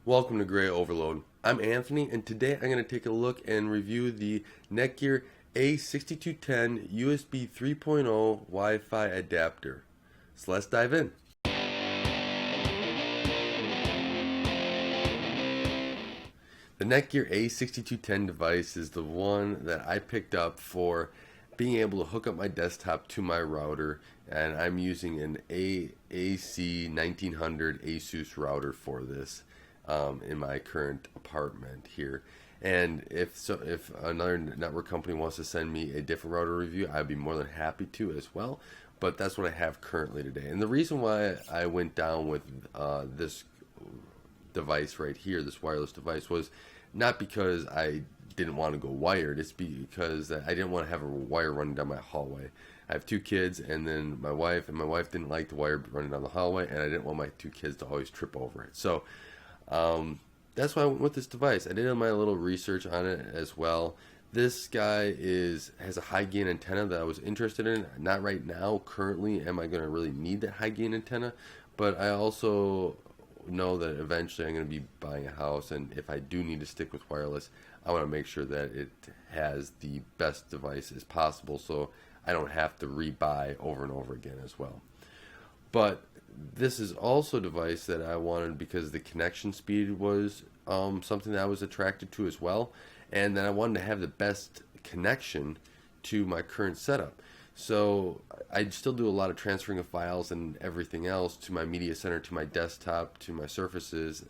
Welcome to Gray Overload. I'm Anthony, and today I'm going to take a look and review the Netgear A6210 USB 3.0 Wi-Fi adapter. So let's dive in. The Netgear A6210 device is the one that I picked up for being able to hook up my desktop to my router, and I'm using an AC1900 Asus router for this in my current apartment here. And if another network company wants to send me a different router review, I'd be more than happy to as well. But that's what I have currently today. And the reason why I went down with this device right here, this wireless device, was not because I didn't want to go wired. It's because I didn't want to have a wire running down my hallway. I have two kids, and then my wife didn't like the wire running down the hallway, and I didn't want my two kids to always trip over it. So that's why I went with this device. I did my little research on it as well. This guy has a high gain antenna that I was interested in. Not right now, currently, am I going to really need that high gain antenna, but I also know that eventually I'm going to be buying a house, and if I do need to stick with wireless, I want to make sure that it has the best devices possible so I don't have to rebuy over and over again as well. But this is also a device that I wanted because the connection speed was something that I was attracted to as well, and then I wanted to have the best connection to my current setup. So I still do a lot of transferring of files and everything else to my media center, to my desktop, to my surfaces,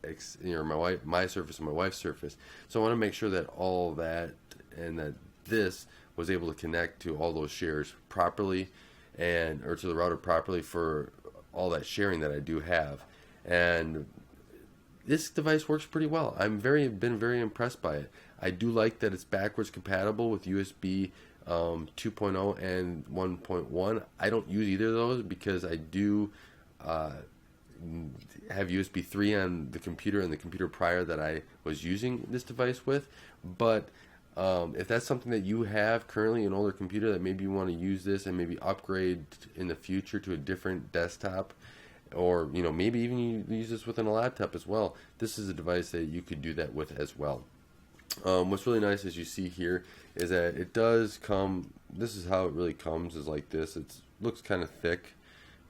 my surface and my wife's surface. So I want to make sure that all that and that this was able to connect to all those shares properly, or to the router properly for all that sharing that I do have. And this device works pretty well. Been very impressed by it. I do like that it's backwards compatible with USB 2.0 and 1.1. I don't use either of those because I do have USB 3 on the computer and the computer prior that I was using this device with. But if that's something that you have currently, an older computer that maybe you want to use this and maybe upgrade in the future to a different desktop, or maybe even you use this within a laptop as well, this is a device that you could do that with as well. What's really nice, as you see here, is that it does come. This is how it really comes, is like this. It looks kind of thick,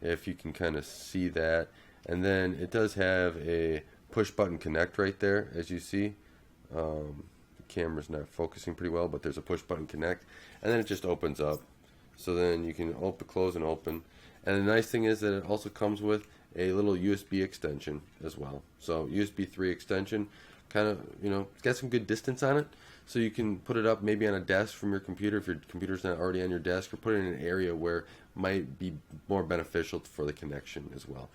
if you can kind of see that. And then it does have a push button connect right there, as you see. The camera's not focusing pretty well, but there's a push button connect, and then it just opens up. So then you can close and open. And the nice thing is that it also comes with a little USB extension as well. So USB 3 extension, kind of, it's got some good distance on it. So you can put it up maybe on a desk from your computer if your computer's not already on your desk, or put it in an area where it might be more beneficial for the connection as well.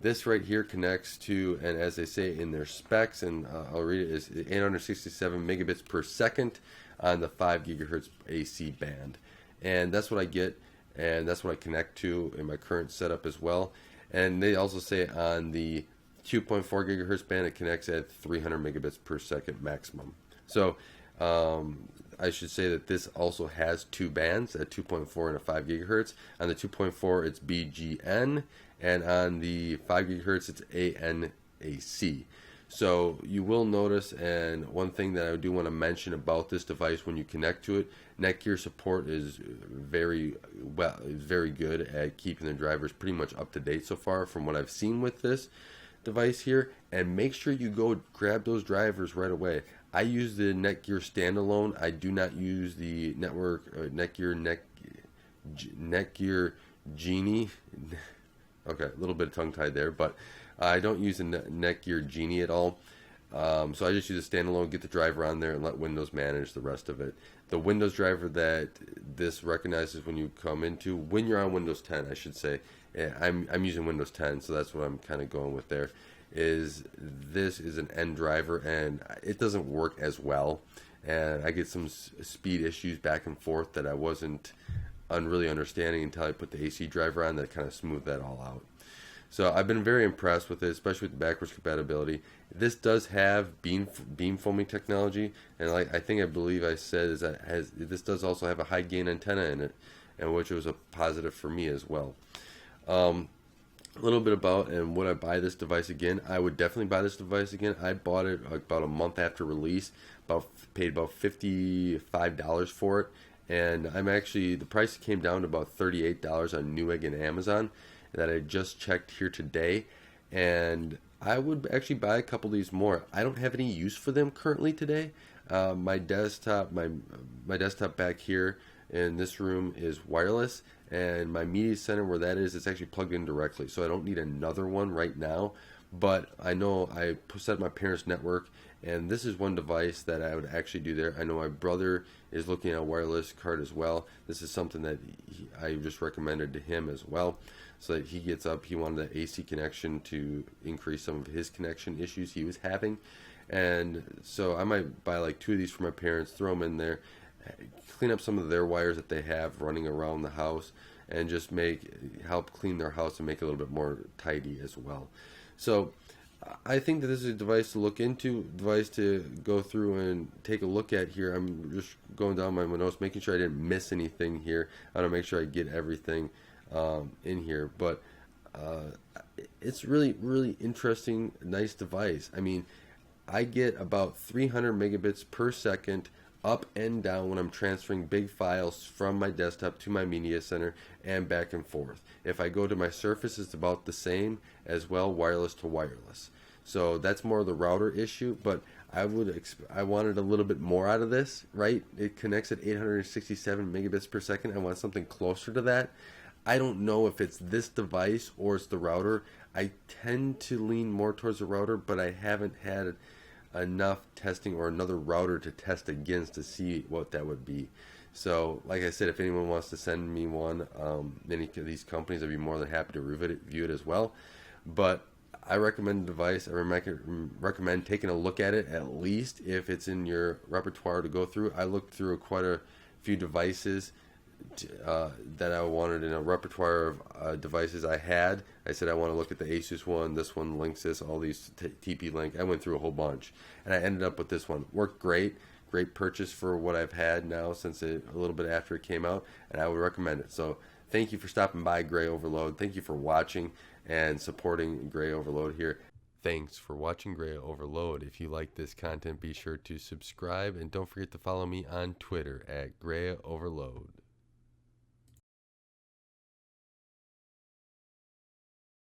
This right here connects to, and as they say in their specs, and I'll read it, is 867 megabits per second on the 5 gigahertz AC band. And that's what I get, and that's what I connect to in my current setup as well. And they also say on the 2.4 gigahertz band, it connects at 300 megabits per second maximum. So I should say that this also has two bands, at 2.4 and a 5 gigahertz. On the 2.4, it's BGN, and on the 5 gigahertz, it's ANAC. So you will notice, and one thing that I do want to mention about this device when you connect to it, Netgear support is very good at keeping the drivers pretty much up to date so far from what I've seen with this device here. And make sure you go grab those drivers right away. I use the Netgear standalone. I do not use the Netgear Genie. Okay, a little bit tongue tied there, but I don't use the Netgear Genie at all. So I just use a standalone, get the driver on there, and let Windows manage the rest of it. The Windows driver that this recognizes when you're on Windows 10, I should say. I'm using Windows 10, so that's what I'm kind of going with there. This is an N driver, and it doesn't work as well, and I get some speed issues back and forth that I wasn't really understanding until I put the AC driver on that kind of smoothed that all out. So I've been very impressed with it, especially with the backwards compatibility. This does have beam foaming technology, and I believe I said is that this does also have a high gain antenna in it, and which was a positive for me as well. A little bit about and would I buy this device again? I would definitely buy this device again. I bought it about a month after release, paid about $55 for it, and I'm actually the price came down to about $38 on Newegg and Amazon that I just checked here today, and I would actually buy a couple of these more. I don't have any use for them currently today. My desktop back here in this room is wireless, and my media center where that is, it's actually plugged in directly, so I don't need another one right now. But I know I set my parents' network, and this is one device that I would actually do there. I know my brother is looking at a wireless card as well. This is something that I just recommended to him as well, so that he gets up. He wanted the AC connection to increase some of his connection issues he was having, and so I might buy like 2 of these for my parents, throw them in there, clean up some of their wires that they have running around the house, and just help clean their house and make it a little bit more tidy as well. So I think that this is a device to look into, device to go through and take a look at here. I'm just going down my notes, making sure I didn't miss anything here. I want to make sure I get everything in here, but it's really, really interesting, nice device. I mean, I get about 300 megabits per second up and down when I'm transferring big files from my desktop to my media center and back and forth. If I go to my Surface, it's about the same as well, wireless to wireless. So that's more of the router issue, but I wanted a little bit more out of this, right? It connects at 867 megabits per second. I want something closer to that. I don't know if it's this device or it's the router. I tend to lean more towards the router, but I haven't had enough testing or another router to test against to see what that would be. So like I said, if anyone wants to send me one, any of these companies, I'd be more than happy to review it as well. But I recommend the device. I recommend taking a look at it, at least if it's in your repertoire to go through. I looked through quite a few devices that I wanted in a repertoire of devices I had. I said I want to look at the Asus one, this one, Linksys, all these TP-Link. I went through a whole bunch, and I ended up with this one. Worked great. Great purchase for what I've had now since a little bit after it came out, and I would recommend it. So thank you for stopping by, Gray Overload. Thank you for watching and supporting Gray Overload here. Thanks for watching Gray Overload. If you like this content, be sure to subscribe, and don't forget to follow me on Twitter at Gray Overload.